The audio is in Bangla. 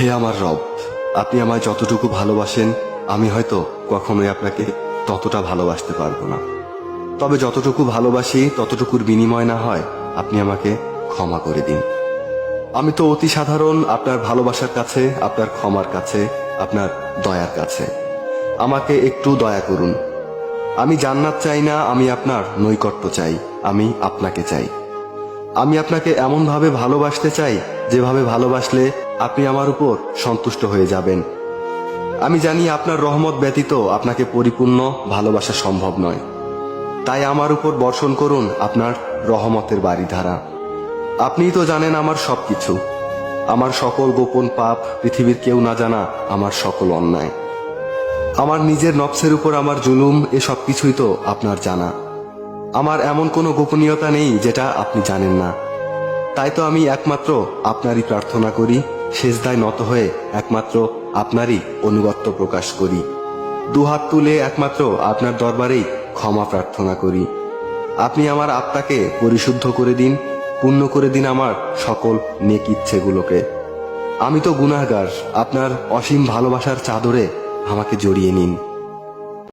হে আমার রব, আপনি আমায় যতটুকু ভালোবাসেন আমি হয়তো কখনোই আপনাকে ততটা ভালোবাসতে পারবো না। তবে যতটুকু ভালোবাসি ততটুকুর বিনিময় না হয় আপনি আমাকে ক্ষমা করে দিন। আমি তো অতি সাধারণ আপনার ভালোবাসার কাছে, আপনার ক্ষমার কাছে, আপনার দয়ার কাছে। আমাকে একটু দয়া করুন। আমি জান্নাত চাই না, আমি আপনার নৈকট্য চাই, আমি আপনাকে চাই। আমি আপনাকে এমনভাবে ভালোবাসতে চাই যেভাবে ভালোবাসলে আপনি আমার উপর সন্তুষ্ট হয়ে যাবেন। আমি জানি আপনার রহমত ব্যতীত আপনাকে পরিপূর্ণ ভালোবাসা সম্ভব নয়। তাই আমার উপর বর্ষণ করুন আপনার রহমতের বারিধারা। আপনিই তো জানেন আমার সবকিছু, আমার সকল গোপন পাপ, পৃথিবীর কেউ না জানা আমার সকল অন্যায়, আমার নিজের নফসের উপর আমার জুলুম, এ সব কিছুই তো আপনার জানা। আমার এমন কোনো গোপনীয়তা নেই যেটা আপনি জানেন না। তাই তো আমি একমাত্র আপনারই প্রার্থনা করি, সেজদায় নত হয়ে একমাত্র আপনারই অনুগত্য প্রকাশ করি, দুহাত তুলে একমাত্র আপনার দরবারেই ক্ষমা প্রার্থনা করি। আপনি আমার আত্মাকে পরিশুদ্ধ করে দিন, পূর্ণ করে দিন আমার সকল নেক ইচ্ছেগুলোকে। আমি তো গুনাহগার, আপনার অসীম ভালোবাসার চাদরে আমাকে জড়িয়ে নিন।